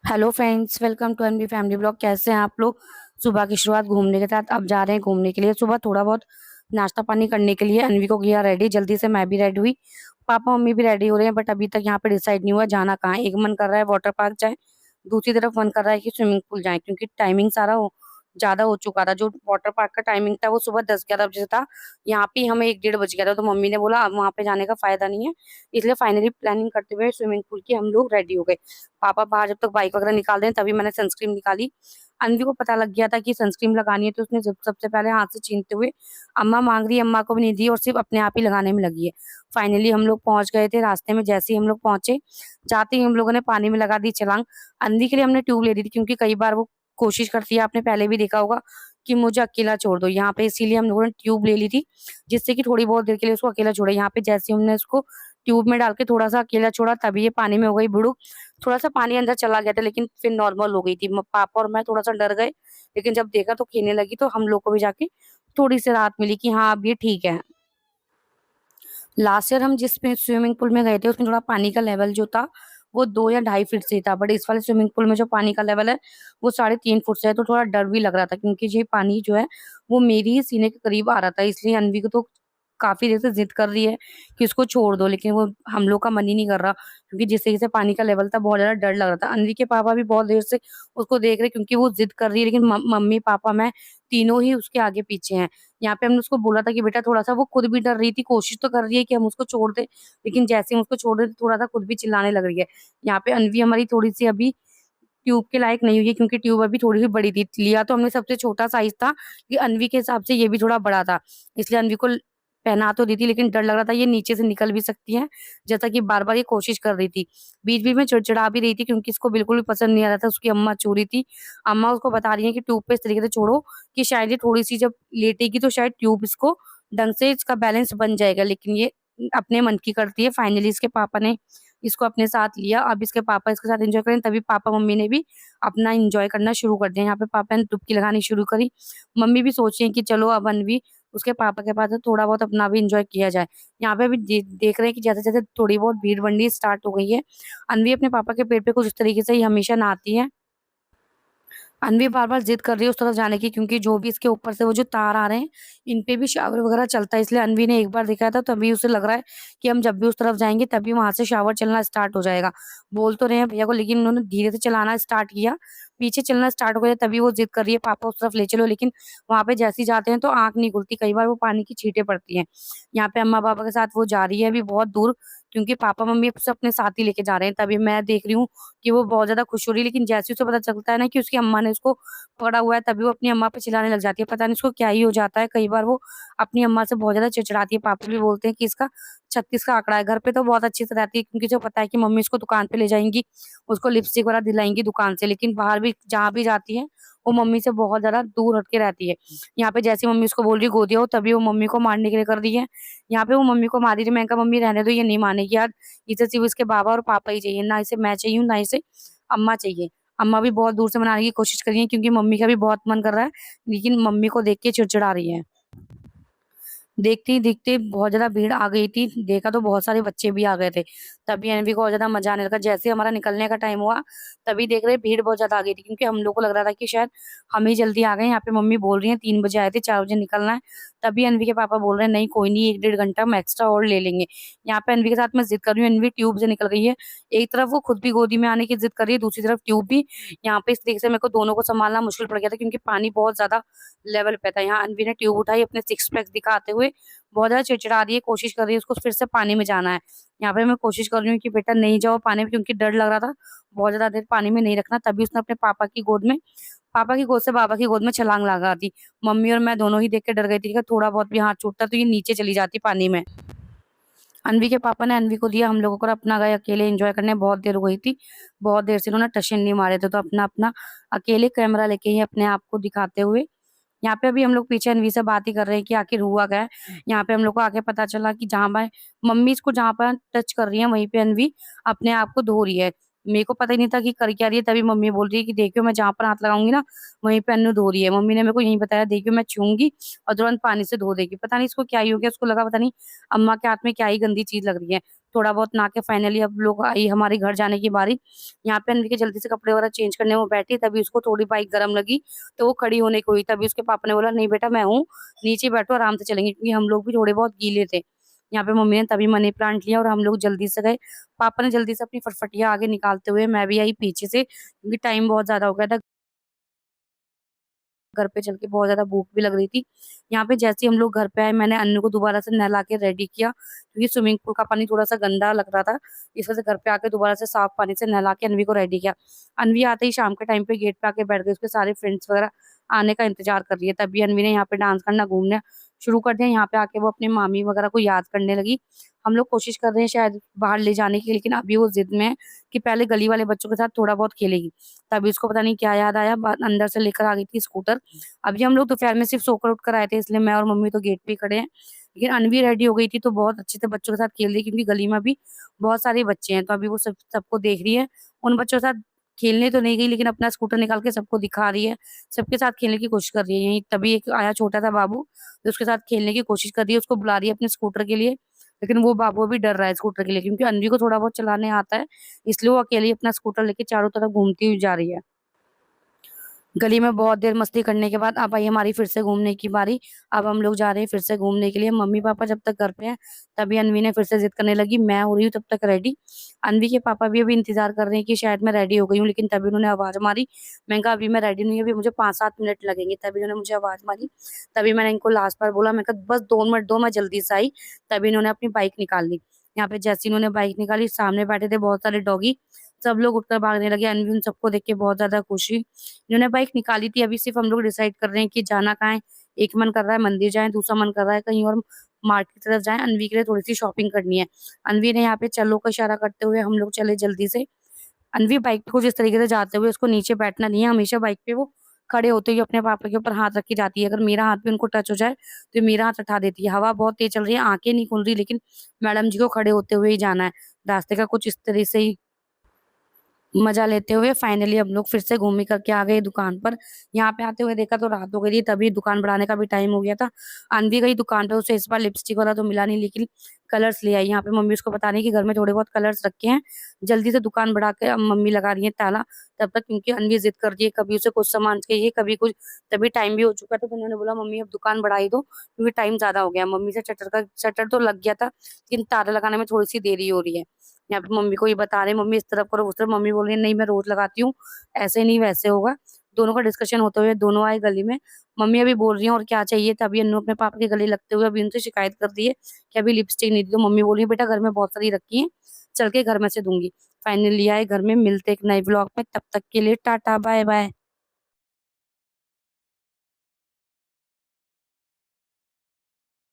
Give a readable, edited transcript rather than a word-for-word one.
Hello friends, welcome to NB family blog. कैसे हैं आप लोग। सुबह की शुरुआत घूमने के साथ अब जा रहे हैं घूमने के लिए। सुबह थोड़ा बहुत नाश्ता पानी करने के लिए अनवी को किया रेडी। जल्दी से मैं भी रेडी हुई, पापा मम्मी भी रेडी हो रहे हैं, बट अभी तक यहाँ पे डिसाइड नहीं हुआ जाना कहाँ है। एक मन कर रहा है वाटर पार्क जाए, दूसरी तरफ मन कर रहा है कि स्विमिंग पूल जाए, क्योंकि टाइमिंग सारा ज्यादा हो चुका था। जो वाटर पार्क का टाइमिंग था वो सुबह 10-11 बजे था, यहाँ पे हमें 1-1:30 बज गया था। तो मम्मी ने बोला अब वहाँ पे जाने का फायदा नहीं है, इसलिए फाइनली प्लानिंग करते हुए स्विमिंग पूल की हम लोग रेडी हो गए। पापा बाहर जब तक बाइक वगैरह निकाल दें तभी मैंने सनस्क्रीन निकाली। अनवी को पता लग गया था कि सनस्क्रीन लगानी है, तो उसने सबसे पहले हाथ से छीनते हुए अम्मा मांग रही है, अम्मा को भी नहीं दी और सिर्फ अपने आप ही लगाने में लगी है। फाइनली हम लोग पहुंच गए थे। रास्ते में जैसे ही हम लोग पहुंचे, जाते ही हम लोगों ने पानी में लगा दी छलांग। अनवी के लिए हमने ट्यूब ले ली थी, क्योंकि कई बार वो कोशिश करती है, आपने पहले भी देखा होगा, कि मुझे अकेला छोड़ दो यहाँ पे। इसीलिए हम लोगों ने ट्यूब ले ली थी, जिससे कि थोड़ी बहुत देर के लिए उसको अकेला छोड़े। यहाँ पे जैसे ही हमने उसको ट्यूब में डाल के थोड़ा सा अकेला छोड़ा, तभी ये पानी में हो गई बुड़ुक। थोड़ा सा पानी अंदर चला गया था, लेकिन फिर नॉर्मल हो गई थी। पापा और मैं थोड़ा सा डर गए, लेकिन जब देखा तो खेलने लगी, तो हम लोग को भी जाके थोड़ी सी राहत मिली कि हाँ अब ये ठीक है। लास्ट ईयर हम जिस स्विमिंग पूल में गए थे, उसमें थोड़ा पानी का लेवल जो था वो 2 या 2.5 फीट से ही था, बट इस वाले स्विमिंग पूल में जो पानी का लेवल है वो 3.5 फुट से है। तो थोड़ा डर भी लग रहा था, क्योंकि ये पानी जो है वो मेरी ही सीने के करीब आ रहा था। इसलिए अनवी को तो काफी देर से जिद कर रही है कि उसको छोड़ दो, लेकिन वो हम लोग का मन ही नहीं कर रहा, क्योंकि जिस तरीके से पानी का लेवल था बहुत ज्यादा डर लग रहा था। अनवी के पापा भी बहुत देर से उसको देख रहे, क्योंकि वो जिद कर रही है, लेकिन मम्मी पापा मैं तीनों ही उसके आगे पीछे हैं। यहाँ पे हमने उसको बोला था कि बेटा थोड़ा सा, वो खुद भी डर रही थी, कोशिश तो कर रही है कि हम उसको छोड़ दें, लेकिन जैसे हम उसको छोड़ दें थोड़ा सा खुद भी चिल्लाने लग रही है। यहाँ पे अनवी हमारी थोड़ी सी अभी ट्यूब के लायक नहीं हुई है, क्योंकि ट्यूब अभी थोड़ी सी बड़ी थी। लिया तो हमने सबसे छोटा साइज था, कि अनवी के हिसाब से ये भी थोड़ा बड़ा था, इसलिए अनवी को पहना तो दी थी, लेकिन डर लग रहा था ये नीचे से निकल भी सकती है, जैसा कि बार बार ये कोशिश कर रही थी। बीच बीच में चिड़चिड़ा भी रही थी, क्योंकि इसको बिल्कुल भी पसंद नहीं आ रहा था। उसकी अम्मा चो रही थी, अम्मा उसको बता रही है कि ट्यूब पे इस तरीके से छोड़ो कि शायद ये थोड़ी सी जब लेटेगी तो शायद ट्यूब इसको ढंग से इसका बैलेंस बन जाएगा, लेकिन ये अपने मन की करती है। फाइनली इसके पापा ने इसको अपने साथ लिया। अब इसके पापा इसके साथ एंजॉय करें, तभी पापा मम्मी ने भी अपना एंजॉय करना शुरू कर दिया। यहाँ पे पापा ने डुबकी लगानी शुरू करी। मम्मी भी सोच रही है कि चलो अब अनवी उसके पापा के पास है, थोड़ा बहुत अपना भी एंजॉय किया जाए। यहाँ पे भी देख रहे हैं कि जैसे जैसे थोड़ी बहुत भीड़ बढ़नी स्टार्ट हो गई है। अनवी अपने पापा के पेट पे कुछ इस तरीके से ही हमेशा नहाती है। अनवी बार-बार ज़िद कर रही है उस तरफ जाने की, क्योंकि जो भी इसके ऊपर से वो जो तार आ रहे हैं, इन पे भी शावर वगैरह चलता है। इसलिए अनवी ने एक बार देखा था, तभी उसे लग रहा है कि हम जब भी उस तरफ जाएँगे तभी वहाँ से शावर चलना स्टार्ट हो जाएगा। बोल तो रहे हैं भैया को, लेकिन उन्होंने धीरे से चलाना स्टार्ट किया। पीछे चलना स्टार्ट हो गया, तभी वो ज़िद कर रही है पापा उस तरफ ले चलो, लेकिन वहाँ पे जैसे ही जाते हैं तो आँख नहीं खुलती, कई बार वो पानी की छींटें पड़ती हैं। यहाँ पे अम्मा-पापा के साथ वो जा रही है अभी बहुत दूर, क्योंकि पापा-मम्मी उसे अपने साथ ही लेके जा रहे हैं। तभी मैं देख रही हूँ कि वो बहुत ज़्यादा खुश हो रही है, लेकिन जैसे ही उसे पता चलता है ना कि उसकी अम्मा ने उसको पकड़ा हुआ है, तभी वो अपनी अम्मा पे चिल्लाने लग जाती है। पता नहीं उसको क्या ही हो जाता है, कई बार वो अपनी अम्मा से बहुत ज़्यादा चिढ़ाती है। पापा भी बोलते हैं कि इसका 36 का आंकड़ा है। घर पे तो बहुत अच्छे से रहती है, क्योंकि उसे पता है कि मम्मी उसको दुकान पे ले जाएँगी, उसको लिपस्टिक वगैरह दिलाएँगी दुकान से, लेकिन बाहर भी जहाँ भी जाती है, वो मम्मी से बहुत ज़्यादा दूर हट के रहती है। यहाँ पे जैसे ही मम्मी उसको बोल रही है गोदी आओ, तभी वो मम्मी को मारने के लिए कर रही है। यहाँ पे वो मम्मी को मार रही थी। मैंने कहा मम्मी रहने दो, ये नहीं मानेगी यार, इसे सिर्फ इसके बाबा और पापा ही चाहिए, ना इसे मैं चाहिए हूँ, ना इसे अम्मा चाहिए। अम्मा भी बहुत दूर से मनाने की कोशिश कर रही हैं, क्योंकि मम्मी का भी बहुत मन कर रहा है, लेकिन मम्मी को देख के चिड़चिड़ा रही है। देखते ही देखते बहुत ज़्यादा भीड़ आ गई थी। देखा तो बहुत सारे बच्चे भी आ गए थे। तभी एनवी को और ज़्यादा मज़ा आने लगा। जैसे ही हमारा निकलने का टाइम हुआ, तभी देख रहे भीड़ बहुत ज़्यादा आ गई थी, क्योंकि हम लोग को लग रहा था कि शायद हम ही जल्दी आ गए। यहाँ पे मम्मी बोल रही हैं 3 बजे आए थे, 4 बजे निकलना है। तभी एनवी के पापा बोल रहे हैं नहीं कोई नहीं, 1-1.5 घंटा हम एक्स्ट्रा और ले लेंगे। यहाँ पे एनवी के साथ मैं ज़िद कर रही हूँ, एनवी ट्यूब से निकल गई है। एक तरफ वो खुद भी गोदी में आने की ज़िद कर रही है, दूसरी तरफ ट्यूब भी। यहाँ पे इस तरीके से मेरे को दोनों को सँभालना मुश्किल पड़ गया था, क्योंकि पानी बहुत ज़्यादा लेवल पे था। यहाँ अनवी ने ट्यूब उठाई अपने 6 पैक्स दिखाते हुए, बहुत ज़्यादा चिड़चिड़ा रही है, कोशिश कर रही है उसको फिर से पानी में जाना है। यहाँ पे मैं कोशिश कर रही हूँ कि बेटा नहीं जाओ पानी में, क्योंकि डर लग रहा था, बहुत ज़्यादा देर पानी में नहीं रखना। तभी उसने अपने पापा की गोद से बाबा की गोद में छलांग लगा दी। मम्मी और मैं दोनों ही देख के डर गई थी कि थोड़ा बहुत भी हाथ छूटता तो ये नीचे चली जाती पानी में। अनवी के पापा ने अनवी को दिया, हम लोगों को, और अपना गए अकेले एंजॉय करने। बहुत देर हो गई थी, बहुत देर से इन्होंने टशन नहीं मारे थे, तो अपना-अपना अकेले कैमरा लेके ही अपने आप को दिखाते हुए यहाँ पे अभी हम लोग पीछे अनवी से बात ही कर रहे हैं कि आखिर हुआ क्या है। यहाँ पे हम लोग को आके पता चला कि जहाँ पर मम्मी इसको जहाँ पर टच कर रही है, वहीं पे अनवी अपने आप को धो रही है। मेरे को पता ही नहीं था कि कर क्या रही है, तभी मम्मी बोल रही है कि देखियो मैं जहाँ पर हाथ लगाऊंगी ना, वहीं पे अन्नू धो रही है। मम्मी ने मेरे को यही बताया, देखियो मैं छूऊंगी और तुरंत पानी से धो देगी। पता नहीं इसको क्या ही हो गया, उसको लगा पता नहीं अम्मा के हाथ में क्या ही गंदी चीज लग रही है। थोड़ा बहुत नहा के फाइनली अब लोग आई हमारे घर जाने की बारी। यहाँ पे अनवी के जल्दी से कपड़े वगैरह चेंज करने वो बैठी, तभी उसको थोड़ी बाइक गर्म लगी, तो वो खड़ी होने को हुई। तभी उसके पापा ने बोला, नहीं बेटा मैं हूँ, नीचे बैठो आराम से चलेंगे, क्योंकि हम लोग भी थोड़े बहुत गीले थे। यहाँ पे मम्मी ने तभी मनी प्लांट लिया और हम लोग जल्दी से गए। पापा ने जल्दी से अपनी फटफटियाँ आगे निकालते हुए, मैं भी आई पीछे से, क्योंकि टाइम बहुत ज्यादा हो गया था। घर पे चल के बहुत ज़्यादा भूख भी लग रही थी। यहाँ पे जैसे ही हम लोग घर पे आए, मैंने अन्नू को दोबारा से नहला के रेडी किया, क्योंकि स्विमिंग पूल का पानी थोड़ा-सा गंदा लग रहा था। इस वजह से घर पे आके दोबारा से साफ पानी से नहला के अन्वी को रेडी किया। अन्वी आते ही शाम के टाइम पे गेट पे आके बैठ गई, उसके सारे फ्रेंड्स वगैरह आने का इंतज़ार कर रही है। तभी अन्वी ने यहाँ पे डांस करना, घूमना शुरू कर दिया। यहाँ पे आके वो अपनी मामी वगैरह को याद करने लगी। हम लोग कोशिश कर रहे हैं शायद बाहर ले जाने की, लेकिन अभी वो ज़िद में है कि पहले गली वाले बच्चों के साथ थोड़ा बहुत खेलेगी। तभी उसको पता नहीं क्या याद आया, अंदर से लेकर आ गई थी स्कूटर। अभी हम लोग दोपहर में सिर्फ सोकर उठकर आए थे, इसलिए मैं और मम्मी तो गेट पे ही खड़े हैं। लेकिन अनवी रेडी हो गई थी, तो बहुत अच्छे से बच्चों के साथ खेल रही है, क्योंकि गली में भी बहुत सारे बच्चे हैं, तो अभी वो सबको देख रही है। उन बच्चों के साथ खेलने तो नहीं गई, लेकिन अपना स्कूटर निकाल के सबको दिखा रही है, सबके साथ खेलने की कोशिश कर रही है। यहीं तभी एक आया छोटा सा बाबू, जो उसके साथ खेलने की कोशिश कर रही है, उसको बुला रही है अपने स्कूटर के लिए। लेकिन वो बाबू अभी डर रहा है स्कूटर के लिए, क्योंकि अनवी को थोड़ा बहुत चलाने आता है, इसलिए वो अकेले ही अपना स्कूटर लेके चारों तरफ घूमती हुई जा रही है। गली में बहुत देर मस्ती करने के बाद अब आई हमारी फिर से घूमने की बारी। अब हम लोग जा रहे हैं फिर से घूमने के लिए। मम्मी पापा जब तक घर पे हैं, तभी अनवी ने फिर से जिद करने लगी, मैं हो रही हूँ तब तक रेडी। अनवी के पापा भी अभी इंतजार कर रहे हैं कि शायद मैं रेडी हो गई हूँ, लेकिन तभी उन्होंने आवाज मारी। मैंने कहा अभी मैं रेडी नहीं हूँ, अभी मुझे 5-7 मिनट लगेंगे। तभी उन्होंने मुझे आवाज मारी, तभी मैंने इनको लास्ट बार बोला, मैं कहा बस 2 मिनट दो, मैं जल्दी से आई। तभी इन्होंने अपनी बाइक निकाल ली। यहाँ पे जैसे इन्होंने बाइक निकाली, सामने बैठे थे बहुत सारे डॉगी, सब लोग उठकर भागने लगे। अनवी उन सबको देख के बहुत ज्यादा खुश हुई। इन्होंने बाइक निकाली थी, अभी सिर्फ हम लोग डिसाइड कर रहे हैं कि जाना कहाँ है। एक मन कर रहा है मंदिर जाएँ, दूसरा मन कर रहा है कहीं और मार्केट की तरफ जाएँ। अनवी के लिए थोड़ी-सी शॉपिंग करनी है। अनवी ने यहाँ पे चलो का इशारा करते हुए हम लोग चले जल्दी से। अनवी बाइक पे कुछ इस तरीके से जाते हुए, उसको नीचे बैठना नहीं है, हमेशा बाइक पे वो खड़े होते ही अपने पापा के ऊपर हाथ रख के जाती है। अगर मेरा हाथ भी उनको टच हो जाए, तो ये मेरा हाथ उठा देती है। हवा बहुत तेज़ चल रही है, आँखें नहीं खुल रही, लेकिन मैडम जी को खड़े होते हुए ही जाना है। रास्ते का कुछ इस तरह से ही मज़ा लेते हुए फाइनली हम लोग फिर से घूम करके आ गए दुकान पर। यहाँ पे आते हुए देखा तो रात हो गई थी, तभी दुकान बढ़ाने का भी टाइम हो गया था। अनवी गई दुकान पे, उसे इस बार लिपस्टिक वाला तो मिला नहीं, लेकिन कलर्स ले आई। यहाँ पे मम्मी उसको बता रही है कि घर में थोड़े बहुत कलर्स रखे हैं, जल्दी से दुकान बढ़ा के अब मम्मी लगा रही है ताला। तब तक क्योंकि अनवी ज़िद कर रही है, कभी उसे कुछ सामान चाहिए, कभी कुछ, तभी टाइम भी हो चुका था, तो उन्होंने बोला मम्मी अब दुकान बढ़ा ही दो, क्योंकि टाइम ज़्यादा हो गया। मम्मी से शटर तो लग गया था, लेकिन ताला लगाने में थोड़ी-सी देरी हो रही है। यहाँ पे मम्मी को ये बता रहे हैं, मम्मी इस तरफ करो, उस तरफ। मम्मी बोल रही है नहीं मैं रोज लगाती हूँ, ऐसे नहीं वैसे होगा। दोनों का डिस्कशन होते हुए दोनों आए गली में। मम्मी अभी बोल रही हैं और क्या चाहिए, तभी अन्नू अपने पापा के गले लगते हुए अभी उनसे शिकायत कर दी है कि अभी लिपस्टिक नहीं दी। तो मम्मी बोल रही है बेटा घर में बहुत सारी रखी है, चल के घर में से दूंगी। फाइनली आए घर में, मिलते एक नए ब्लॉग में, तब तक के लिए टाटा बाय बाय।